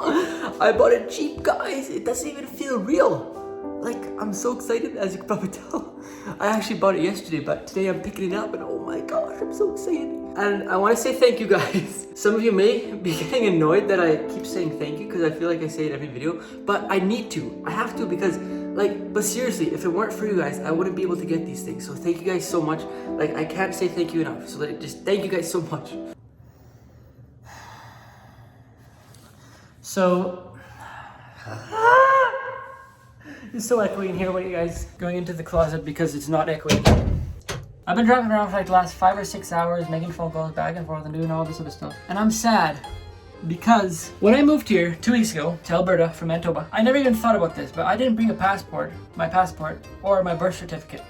I bought a Jeep, guys. It doesn't even feel real. Like, I'm so excited, as you can probably tell. I actually bought it yesterday, but today I'm picking it up and oh my gosh, I'm so excited. And I want to say thank you, guys. Some of you may be getting annoyed that I keep saying thank you because I feel like I say it every video, but I need to. I have to because, like, but seriously, if it weren't for you guys, I wouldn't be able to get these things. So thank you guys so much. Like, I can't say thank you enough. So like, just thank you guys so much. So, it's so echoey in here. Wait, you guys, going into the closet because it's not echoey. I've been driving around for like the last 5 or 6 hours, making phone calls back and forth and doing all this other stuff. And I'm sad because when I moved here 2 weeks ago to Alberta from Manitoba, I never even thought about this, but I didn't bring a passport, my passport, or my birth certificate.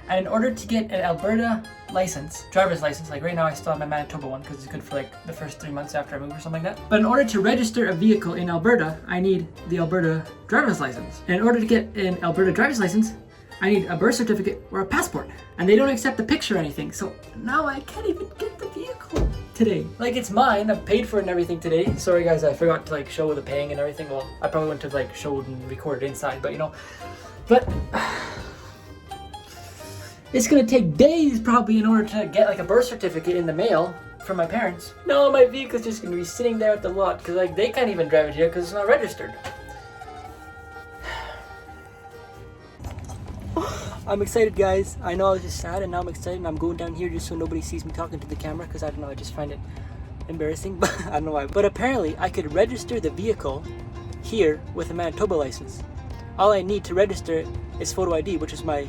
And in order to get an Alberta license, driver's license, like right now I still have my Manitoba one because it's good for like the first 3 months after I move or something like that. But in order to register a vehicle in Alberta, I need the Alberta driver's license. And in order to get an Alberta driver's license, I need a birth certificate or a passport. And they don't accept a picture or anything. So now I can't even get the vehicle today. Like, it's mine, I've paid for it and everything today. Sorry guys, I forgot to like show the paying and everything. Well, I probably wouldn't have like showed and recorded inside, but you know. But it's gonna take days probably in order to get like a birth certificate in the mail from my parents. No, my vehicle's just gonna be sitting there at the lot because like they can't even drive it here because it's not registered. I'm excited, guys. I know I was just sad and now I'm excited and I'm going down here just so nobody sees me talking to the camera because I don't know, I just find it embarrassing, but I don't know why. But apparently I could register the vehicle here with a Manitoba license. All I need to register it is photo ID, which is my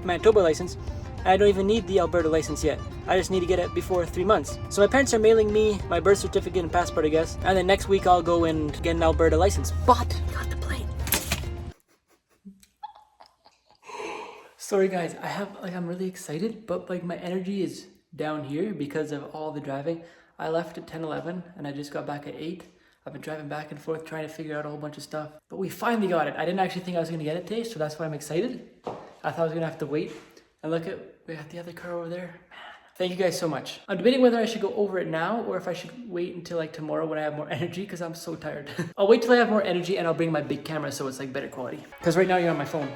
Manitoba license, and I don't even need the Alberta license yet. I just need to get it before 3 months. So my parents are mailing me my birth certificate and passport, I guess, and then next week I'll go and get an Alberta license. But I got the plane. Sorry guys, I'm really excited, but like my energy is down here because of all the driving. I left at 10:11 and I just got back at 8. I've been driving back and forth trying to figure out a whole bunch of stuff, but we finally got it. I didn't actually think I was gonna get it today, so that's why I'm excited. I thought I was gonna have to wait. And look at, we got the other car over there. Man, thank you guys so much. I'm debating whether I should go over it now or if I should wait until like tomorrow when I have more energy because I'm so tired. I'll wait till I have more energy and I'll bring my big camera so it's like better quality. Because right now you're on my phone.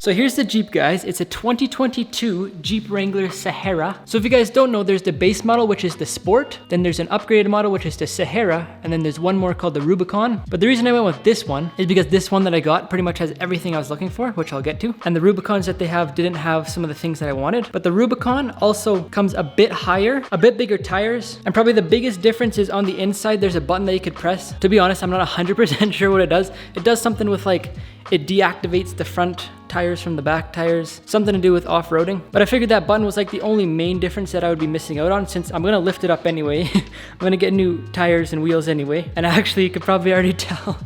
So here's the Jeep, guys. It's a 2022 Jeep Wrangler Sahara. So if you guys don't know, there's the base model, which is the Sport. Then there's an upgraded model, which is the Sahara. And then there's one more called the Rubicon. But the reason I went with this one is because this one that I got pretty much has everything I was looking for, which I'll get to. And the Rubicons that they have didn't have some of the things that I wanted. But the Rubicon also comes a bit higher, a bit bigger tires. And probably the biggest difference is on the inside, there's a button that you could press. To be honest, I'm not 100% sure what it does. It does something with like, it deactivates the front tires from the back tires, something to do with off-roading. But I figured that button was like the only main difference that I would be missing out on since I'm gonna lift it up anyway. I'm gonna get new tires and wheels anyway. And actually, you could probably already tell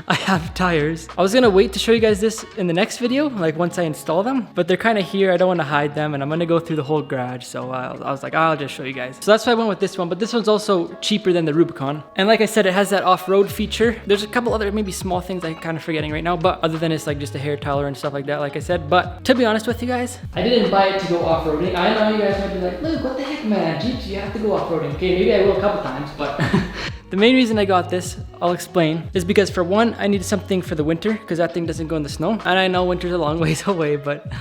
I have tires. I was gonna wait to show you guys this in the next video, like once I install them, but they're kind of here. I don't want to hide them and I'm gonna go through the whole garage. So I was like, I'll just show you guys. So that's why I went with this one, but this one's also cheaper than the Rubicon. And like I said, it has that off-road feature. There's a couple other maybe small things I'm kind of forgetting right now, but other than it's like just a hair towel and stuff like that, like I said. But to be honest with you guys, I didn't buy it to go off-roading. I know you guys might be like, Luke, what the heck, man? Jeeps, you have to go off-roading. Okay, maybe I will a couple times, but the main reason I got this, I'll explain, is because for one, I needed something for the winter because that thing doesn't go in the snow. And I know winter's a long ways away, but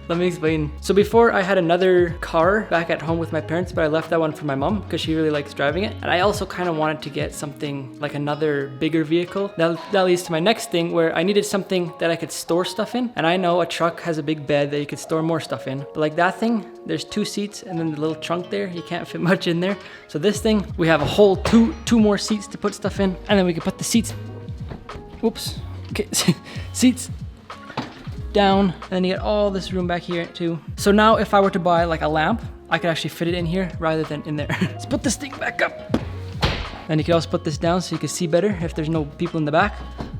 let me explain. So before I had another car back at home with my parents, but I left that one for my mom because she really likes driving it. And I also kind of wanted to get something like another bigger vehicle. That leads to my next thing where I needed something that I could store stuff in. And I know a truck has a big bed that you could store more stuff in. But like that thing, there's 2 seats and then the little trunk there, you can't fit much in there. So this thing, we have a whole two more seats to put stuff in, and then we can put the seats, oops, okay, seats down, and then you get all this room back here too. So now if I were to buy like a lamp, I could actually fit it in here rather than in there. Let's put this thing back up. And you can also put this down so you can see better if there's no people in the back.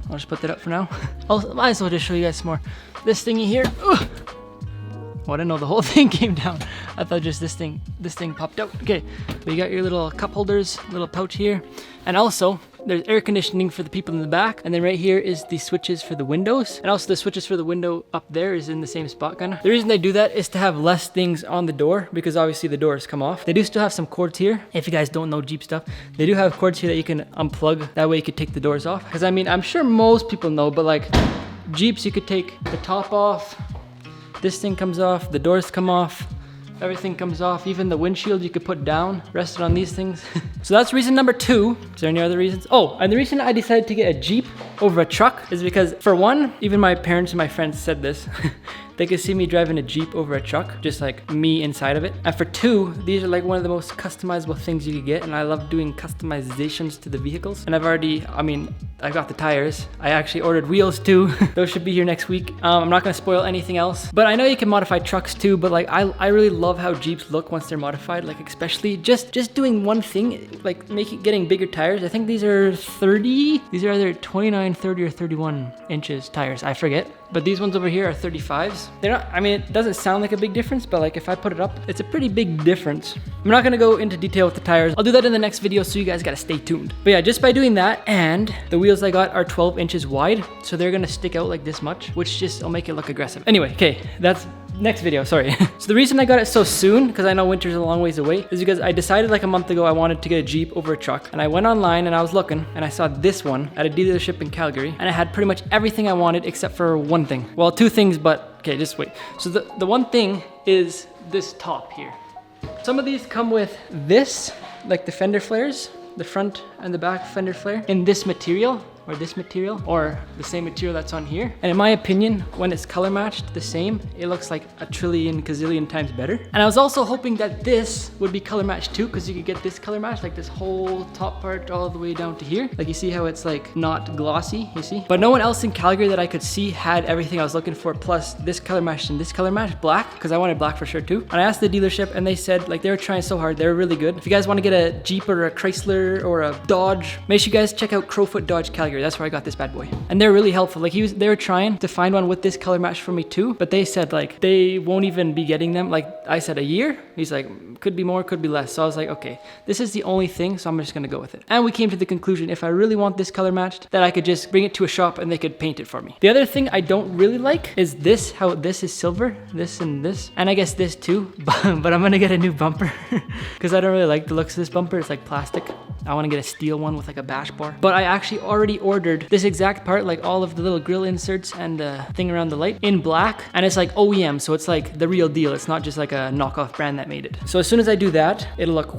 I'll just put that up for now. Might as well just show you guys some more. This thingy here, ugh. Well, I didn't know the whole thing came down. I thought just this thing popped out. Okay, but you got your little cup holders, little pouch here. And also, There's air conditioning for the people in the back. And then right here is the switches for the windows. And also the switches for the window up there is in the same spot kind of. The reason they do that is to have less things on the door because obviously the doors come off. They do still have some cords here. If you guys don't know Jeep stuff, they do have cords here that you can unplug. That way you could take the doors off. Because I mean, I'm sure most people know, but like Jeeps, you could take the top off. This thing comes off, the doors come off. Everything comes off, even the windshield you could put down, rest it on these things. So that's reason number 2. Is there any other reasons? Oh, and the reason I decided to get a Jeep over a truck is because for one, even my parents and my friends said this, they could see me driving a Jeep over a truck, just like me inside of it. And for 2, these are like one of the most customizable things you could get. And I love doing customizations to the vehicles. And I've already, I got the tires. I actually ordered wheels too. Those should be here next week. I'm not gonna spoil anything else, but I know you can modify trucks too, but like I really love how Jeeps look once they're modified, like especially just doing one thing, like getting bigger tires. I think these are 30. These are either 29, 30, or 31 inches tires. I forget. But these ones over here are 35s. They're not, it doesn't sound like a big difference, but like if I put it up, it's a pretty big difference. I'm not gonna go into detail with the tires. I'll do that in the next video, so you guys gotta stay tuned. But yeah, just by doing that, and the wheels I got are 12 inches wide, so they're gonna stick out like this much, which just will make it look aggressive. Anyway, okay, that's next video, sorry. So the reason I got it so soon, because I know winter's a long ways away, is because I decided like a month ago I wanted to get a Jeep over a truck. And I went online and I was looking, and I saw this one at a dealership in Calgary, and it had pretty much everything I wanted except for one thing. Well, 2 things, but okay, just wait. So the one thing is this top here. Some of these come with this, like the fender flares, the front and the back fender flare in this material, or this material, or the same material that's on here. And in my opinion, when it's color matched the same, it looks like a trillion gazillion times better. And I was also hoping that this would be color matched too, because you could get this color match, like this whole top part all the way down to here. Like you see how it's like not glossy, you see? But no one else in Calgary that I could see had everything I was looking for, plus this color match and this color match, black, because I wanted black for sure too. And I asked the dealership and they said like they were trying so hard, they were really good. If you guys want to get a Jeep or a Chrysler or a Dodge, make sure you guys check out Crowfoot Dodge Calgary. That's where I got this bad boy. And they're really helpful. Like they were trying to find one with this color match for me too, but they said like they won't even be getting them. Like I said, a year? He's like, could be more, could be less. So I was like, okay, this is the only thing, so I'm just gonna go with it. And we came to the conclusion, if I really want this color matched, that I could just bring it to a shop and they could paint it for me. The other thing I don't really like is this, how this is silver, this and this, and I guess this too, but I'm gonna get a new bumper because I don't really like the looks of this bumper. It's like plastic. I want to get a steel one with like a bash bar. But I actually already ordered this exact part, like all of the little grill inserts and the thing around the light in black. And it's like OEM, so it's like the real deal. It's not just like a knockoff brand that made it. So as soon as I do that, it'll look...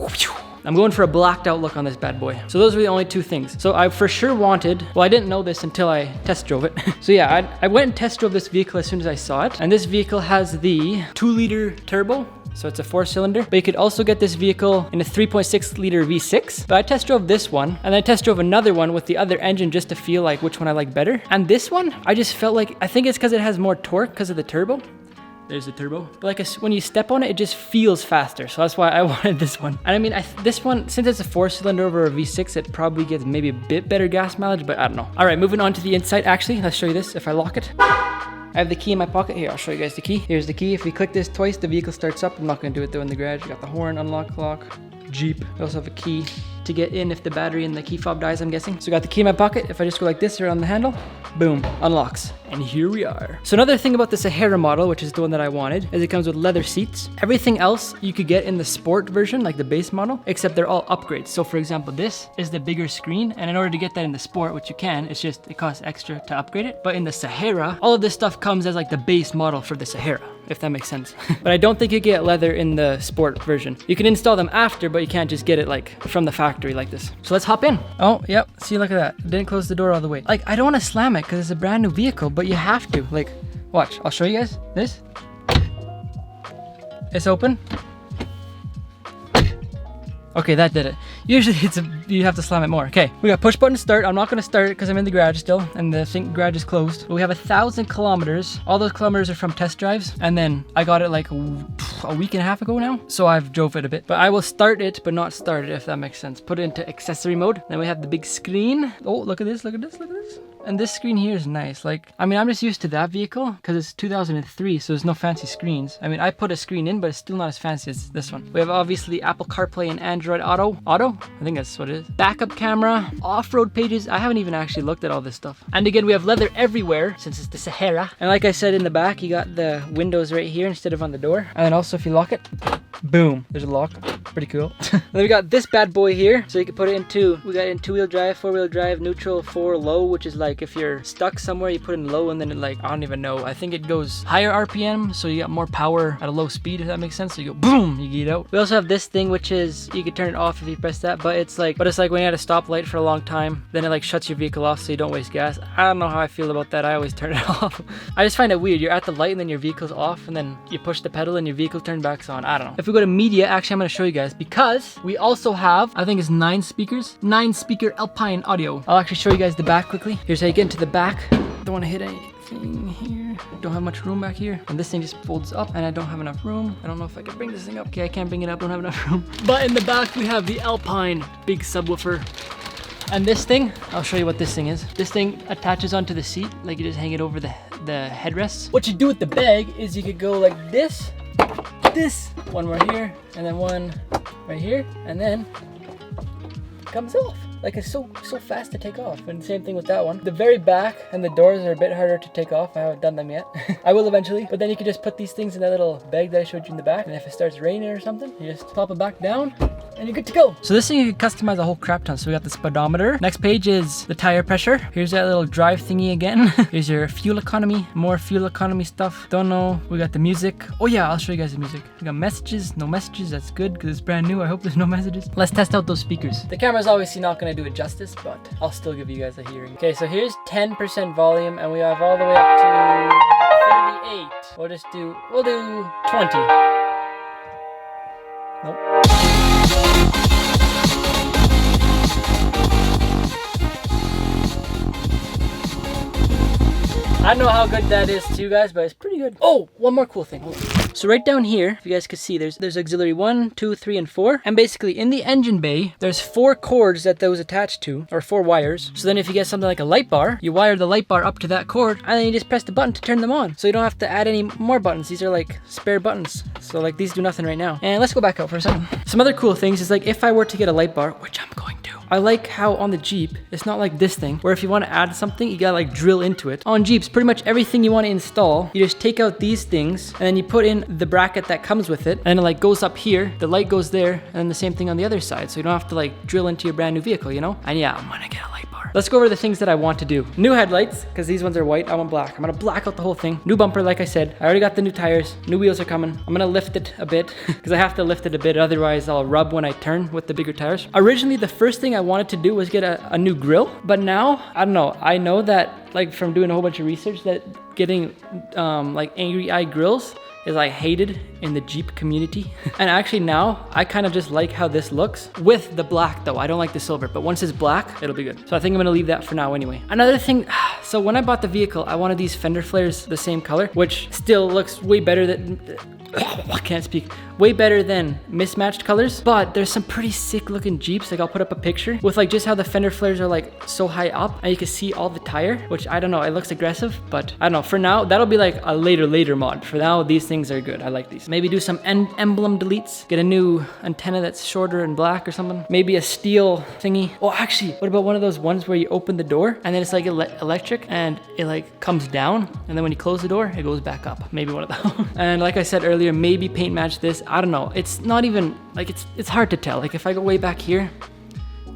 I'm going for a blacked out look on this bad boy. So those were the only 2 things. So I for sure wanted, well, I didn't know this until I test drove it. So yeah, I went and test drove this vehicle as soon as I saw it. And this vehicle has the 2-liter turbo. So it's a 4-cylinder, but you could also get this vehicle in a 3.6 liter V6. But I test drove this one, and I test drove another one with the other engine just to feel like which one I like better. And this one, I just felt like, I think it's because it has more torque because of the turbo. There's the turbo. But like when you step on it, it just feels faster. So that's why I wanted this one. And I mean, this one, since it's a 4-cylinder over a V6, it probably gets maybe a bit better gas mileage, but I don't know. All right, moving on to the inside. Actually, let's show you this. If I lock it, I have the key in my pocket. Here, I'll show you guys the key. Here's the key. If we click this twice, the vehicle starts up. I'm not gonna do it though in the garage. You got the horn, unlock, lock, Jeep. I also have a key to get in if the battery in the key fob dies, I'm guessing. So I got the key in my pocket. If I just go like this around the handle, boom, unlocks. And here we are. So another thing about the Sahara model, which is the one that I wanted, is it comes with leather seats. Everything else you could get in the sport version, like the base model, except they're all upgrades. So for example, this is the bigger screen. And in order to get that in the sport, which you can, it's just, it costs extra to upgrade it. But in the Sahara, all of this stuff comes as like the base model for the Sahara, if that makes sense. But I don't think you get leather in the sport version. You can install them after, but you can't just get it like from the factory like this. So let's hop in. Oh, yep. See, look at that. It didn't close the door all the way. Like, I don't want to slam it because it's a brand new vehicle, but you have to. Like, watch. I'll show you guys this. It's open. Okay, that did it. Usually you have to slam it more. Okay, we got push button start. I'm not gonna start it because I'm in the garage still and the garage is closed. But we have 1,000 kilometers. All those kilometers are from test drives. And then I got it like a week and a half ago now. So I've drove it a bit. But I will start it, but not start it, if that makes sense. Put it into accessory mode. Then we have the big screen. Oh, look at this, look at this, look at this. And this screen here is nice. Like, I mean, I'm just used to that vehicle because it's 2003, so there's no fancy screens. I mean, I put a screen in, but it's still not as fancy as this one. We have obviously Apple CarPlay and Android Auto. I think that's what it is. Backup camera, off-road pages. I haven't even actually looked at all this stuff. And again, we have leather everywhere since it's the Sahara. And like I said, in the back, you got the windows right here instead of on the door. And then also if you lock it, boom, there's a lock. Pretty cool. Then we got this bad boy here, so you can put it into, we got it in 2-wheel drive, 4-wheel drive, neutral, 4, low, which is like if you're stuck somewhere, you put it in low, and then it like, I don't even know, I think it goes higher RPM, so you got more power at a low speed, if that makes sense. So you go boom, you get out. We also have this thing, which is, you can turn it off if you press that, but it's like when you're at a stoplight for a long time, then it like shuts your vehicle off so you don't waste gas. I don't know how I feel about that. I always turn it off. I just find it weird. You're at the light and then your vehicle's off, and then you push the pedal and your vehicle turns back on. I don't know. If we go to media, actually I'm going to show you guys, because we also have, I think it's 9 speakers, 9 speaker Alpine audio. I'll actually show you guys the back quickly. Here's how you get into the back. Don't want to hit anything here. Don't have much room back here. And this thing just folds up and I don't have enough room. I don't know if I can bring this thing up. Okay, I can't bring it up. Don't have enough room. But in the back we have the Alpine big subwoofer. And this thing, I'll show you what this thing is. This thing attaches onto the seat. Like you just hang it over the headrests. What you do with the bag is you could go like this, one right here, and then one right here, and then it comes off. Like it's so fast to take off. And same thing with that one. The very back and the doors are a bit harder to take off. I haven't done them yet. I will eventually. But then you can just put these things in that little bag that I showed you in the back. And if it starts raining or something, you just pop it back down and you're good to go. So this thing you can customize a whole crap ton. So we got the speedometer. Next page is the tire pressure. Here's that little drive thingy again. Here's your fuel economy. More fuel economy stuff. Don't know. We got the music. Oh yeah, I'll show you guys the music. We got messages. No messages. That's good because it's brand new. I hope there's no messages. Let's test out those speakers. The camera's obviously not going to do it justice, but I'll still give you guys a hearing. Okay, so here's 10% volume and we have all the way up to 38. We'll do 20. Nope. I don't know how good that is to you guys, but it's pretty good. Oh, one more cool thing. Hold on. So right down here, if you guys could see, there's auxiliary 1, 2, 3, and 4. And basically in the engine bay, there's 4 cords that those attach to, or 4 wires. So then if you get something like a light bar, you wire the light bar up to that cord, and then you just press the button to turn them on. So you don't have to add any more buttons. These are like spare buttons. So like these do nothing right now. And let's go back out for a second. Some other cool things is like if I were to get a light bar, which I'm going to, I like how on the Jeep, it's not like this thing, where if you want to add something, you gotta like drill into it. On Jeeps, pretty much everything you want to install, you just take out these things, and then you put in the bracket that comes with it, and it like goes up here, the light goes there, and then the same thing on the other side, so you don't have to like drill into your brand new vehicle, you know? And yeah, I'm gonna get a light bar. Let's go over the things that I want to do. New headlights, because these ones are white, I want black. I'm gonna black out the whole thing. New bumper, like I said. I already got the new tires. New wheels are coming. I'm gonna lift it a bit, because I have to lift it a bit, otherwise I'll rub when I turn with the bigger tires. Originally, the first thing I wanted to do was get a new grill, but now, I don't know. I know that, like from doing a whole bunch of research, that getting like angry eye grills is like hated in the Jeep community. And actually now I kind of just like how this looks with the black though. I don't like the silver, but once it's black, it'll be good. So I think I'm gonna leave that for now anyway. Another thing, so when I bought the vehicle, I wanted these fender flares the same color, which still looks way better than, I can't speak, way better than mismatched colors. But there's some pretty sick looking Jeeps, like I'll put up a picture with like just how the fender flares are like so high up and you can see all the tire, which I don't know, it looks aggressive, but I don't know. For now, that'll be like a later mod. For now, these things are good. I like these. Maybe do some emblem deletes, get a new antenna that's shorter and black or something. Maybe a steel thingy. Oh, actually, what about one of those ones where you open the door and then it's like electric and it like comes down, and then when you close the door, it goes back up. Maybe one of those. And like I said earlier, maybe paint match this. I don't know. It's not even like it's hard to tell. Like if I go way back here,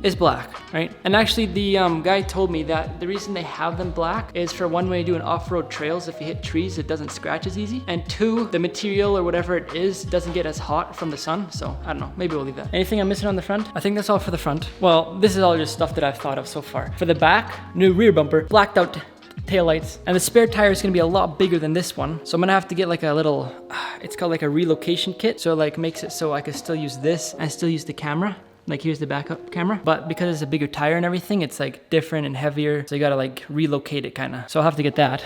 it's black, right? And actually the guy told me that the reason they have them black is for one, when you do an off-road trails, if you hit trees, it doesn't scratch as easy. And two, the material or whatever it is doesn't get as hot from the sun. So I don't know, maybe we'll leave that. Anything I'm missing on the front? I think that's all for the front. Well, this is all just stuff that I've thought of so far. For the back, new rear bumper, blacked out taillights, and the spare tire is going to be a lot bigger than this one, so I'm gonna have to get like a little it's called like a relocation kit, so it like makes it so I can still use this and still use the camera. Like here's the backup camera, but because it's a bigger tire and everything, it's like different and heavier. So you gotta like relocate it kind of. So I'll have to get that.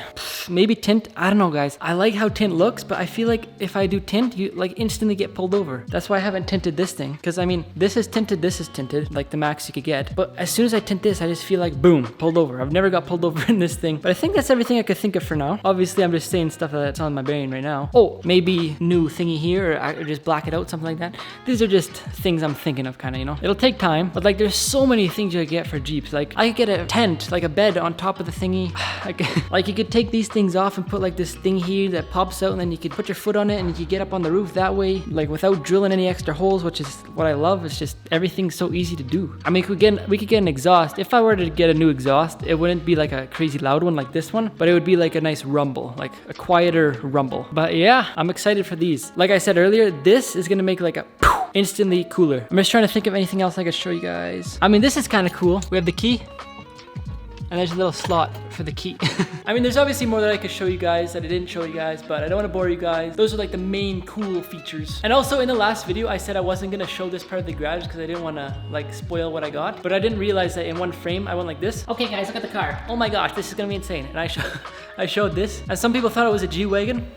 Maybe tint, I don't know guys. I like how tint looks, but I feel like if I do tint, you like instantly get pulled over. That's why I haven't tinted this thing. Cause I mean, this is tinted, like the max you could get. But as soon as I tint this, I just feel like boom, pulled over. I've never got pulled over in this thing, but I think that's everything I could think of for now. Obviously I'm just saying stuff that's on my brain right now. Oh, maybe new thingy here, or just black it out, something like that. These are just things I'm thinking of kind of, you know. It'll take time, but like there's so many things you get for Jeeps. Like I could get a tent, like a bed on top of the thingy. Like you could take these things off and put like this thing here that pops out, and then you could put your foot on it and you could get up on the roof that way, like without drilling any extra holes, which is what I love. It's just everything's so easy to do. I mean, we could get an exhaust. If I were to get a new exhaust, it wouldn't be like a crazy loud one like this one, but it would be like a nice rumble, like a quieter rumble. But yeah, I'm excited for these. Like I said earlier, this is gonna make like a instantly cooler. I'm just trying to think of anything else I could show you guys. I mean, this is kind of cool. We have the key, and there's a little slot for the key. I mean, there's obviously more that I could show you guys that I didn't show you guys, but I don't want to bore you guys. Those are like the main cool features. And also in the last video, I said I wasn't gonna show this part of the garage because I didn't want to like spoil what I got. But I didn't realize that in one frame, I went like this. Okay guys, look at the car. Oh my gosh, this is gonna be insane. And I showed this. And some people thought it was a G-Wagon.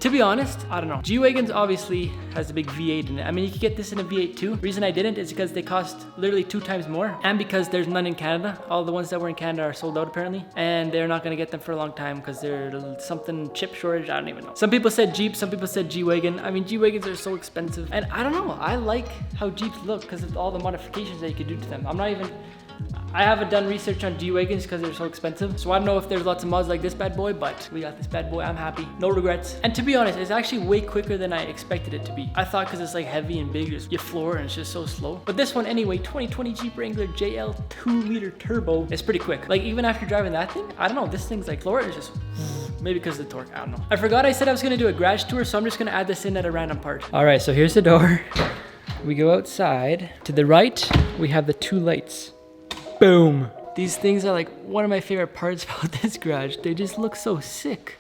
To be honest, I don't know. G-Wagons obviously has a big V8 in it. I mean, you could get this in a V8 too. The reason I didn't is because they cost literally 2 times more, and because there's none in Canada. All the ones that were in Canada are sold out apparently, and they're not gonna get them for a long time because there's something chip shortage. I don't even know. Some people said Jeep, some people said G-Wagon. I mean, G-Wagons are so expensive, and I don't know. I like how Jeeps look because of all the modifications that you could do to them. I haven't done research on G-Wagons because they're so expensive. So I don't know if there's lots of mods like this bad boy, but we got this bad boy. I'm happy. No regrets. And to be honest, it's actually way quicker than I expected it to be. I thought because it's like heavy and big, you floor and it's just so slow. But this one anyway, 2020 Jeep Wrangler JL 2-liter turbo, it's pretty quick. Like even after driving that thing, I don't know, this thing's like floor is just maybe because of the torque, I don't know. I forgot I said I was gonna do a garage tour, so I'm just gonna add this in at a random part. All right, so here's the door. We go outside. To the right, we have the 2 lights. Boom. These things are like one of my favorite parts about this garage. They just look so sick.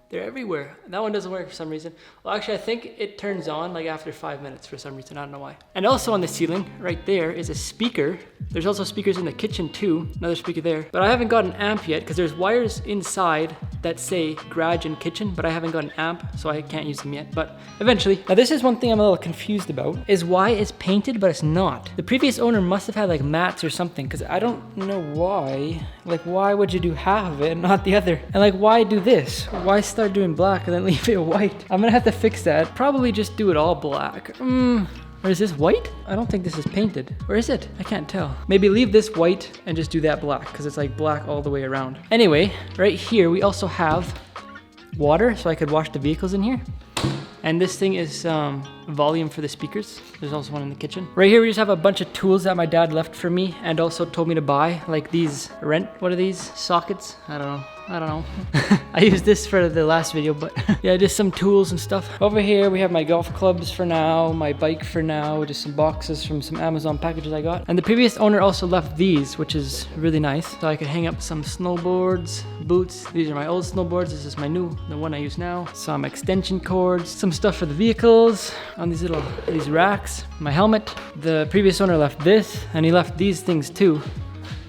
They're everywhere. That one doesn't work for some reason. Well, actually, I think it turns on like after 5 minutes for some reason. I don't know why. And also on the ceiling right there is a speaker. There's also speakers in the kitchen too. Another speaker there. But I haven't got an amp yet because there's wires inside that say garage and kitchen, but I haven't got an amp, so I can't use them yet. But eventually. Now this is one thing I'm a little confused about, is why it's painted but it's not. The previous owner must have had like mats or something, because I don't know why. Like why would you do half of it and not the other? And like why do this? Why start doing black and then leave it white? I'm gonna have to fix that. Probably just do it all black. Or is this white? I don't think this is painted. Or is it? I can't tell. Maybe leave this white and just do that black because it's like black all the way around. Anyway, right here we also have water so I could wash the vehicles in here. And this thing is volume for the speakers. There's also one in the kitchen. Right here we just have a bunch of tools that my dad left for me and also told me to buy, like these what are these? Sockets? I don't know. I used this for the last video, but yeah, just some tools and stuff. Over here we have my golf clubs for now, my bike for now, just some boxes from some Amazon packages I got. And the previous owner also left these, which is really nice. So I could hang up some snowboards, boots. These are my old snowboards. This is my new, the one I use now. Some extension cords, some stuff for the vehicles on these racks. My helmet. The previous owner left this, and he left these things too.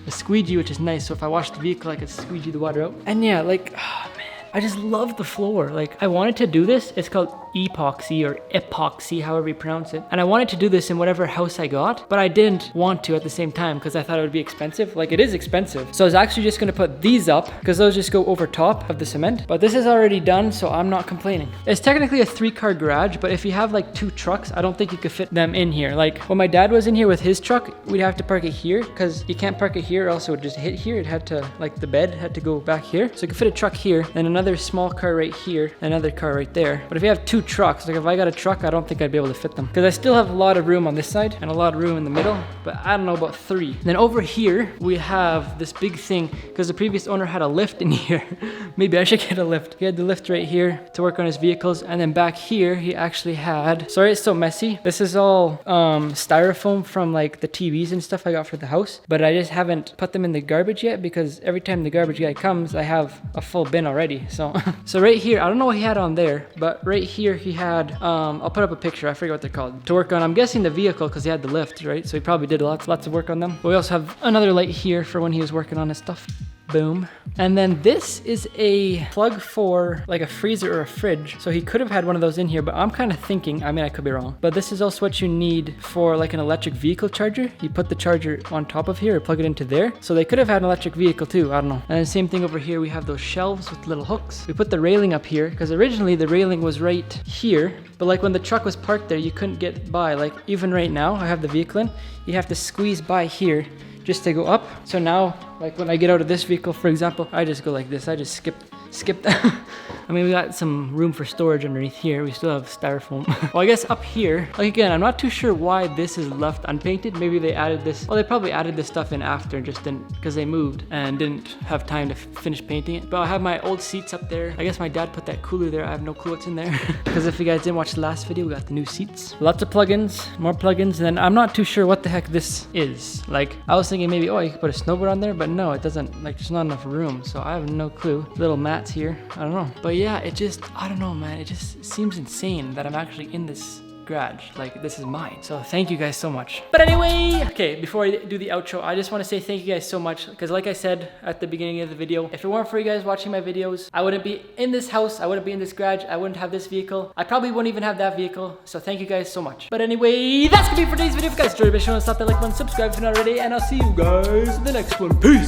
A squeegee, which is nice, so if I wash the vehicle I could squeegee the water out. And yeah, like, oh man, I just love the floor. Like, I wanted to do this. It's called epoxy or epoxy, however you pronounce it. And I wanted to do this in whatever house I got, but I didn't want to at the same time because I thought it would be expensive. Like, it is expensive. So I was actually just gonna put these up because those just go over top of the cement. But this is already done, so I'm not complaining. It's technically a 3-car garage, but if you have like 2 trucks, I don't think you could fit them in here. Like, when my dad was in here with his truck, we'd have to park it here because you can't park it here or else it would just hit here. It had to, like, the bed had to go back here. So you could fit a truck here, then another small car right here, another car right there. But if you have 2 trucks, like if I got a truck, I don't think I'd be able to fit them because I still have a lot of room on this side and a lot of room in the middle, but I don't know about 3. Then over here we have this big thing because the previous owner had a lift in here. Maybe I should get a lift. He had the lift right here to work on his vehicles, and then back here he actually had, sorry it's so messy, this is all styrofoam from like the TVs and stuff I got for the house, but I just haven't put them in the garbage yet because every time the garbage guy comes I have a full bin already. So, so right here, I don't know what he had on there, but right here he had, I'll put up a picture. I forget what they're called to work on. I'm guessing the vehicle because he had the lift, right? So he probably did lots of work on them. But we also have another light here for when he was working on his stuff. Boom. And then this is a plug for like a freezer or a fridge. So he could have had one of those in here, but I'm kind of thinking, I mean, I could be wrong, but this is also what you need for like an electric vehicle charger. You put the charger on top of here or plug it into there. So they could have had an electric vehicle too. I don't know. And the same thing over here. We have those shelves with little hooks. We put the railing up here because originally the railing was right here, but like when the truck was parked there, you couldn't get by. Like even right now, I have the vehicle in, you have to squeeze by here just to go up. So now, like when I get out of this vehicle, for example, I just go like this. I just skip that. I mean, we got some room for storage underneath here. We still have styrofoam. Well, I guess up here, like again, I'm not too sure why this is left unpainted. Maybe they added this, well, they probably added this stuff in after, just didn't, because they moved and didn't have time to finish painting it. But I have my old seats up there. I guess my dad put that cooler there. I have no clue what's in there. Because if you guys didn't watch the last video, we got the new seats. Lots of plugins, more plugins. And then I'm not too sure what the heck this is. Like, I was thinking maybe, oh, you could put a snowboard on there, but no, it doesn't, like, there's not enough room. So I have no clue. Little mats here. I don't know. But yeah, it just, I don't know, man. It just seems insane that I'm actually in this garage. Like, this is mine. So thank you guys so much. But anyway, okay, before I do the outro, I just want to say thank you guys so much, because like I said at the beginning of the video, if it weren't for you guys watching my videos, I wouldn't be in this house, I wouldn't be in this garage, I wouldn't have this vehicle, I probably wouldn't even have that vehicle. So thank you guys so much. But anyway, that's gonna be it for today's video. If you guys enjoyed it, be sure to slap that like button, subscribe if you're not already, and I'll see you guys in the next one. Peace.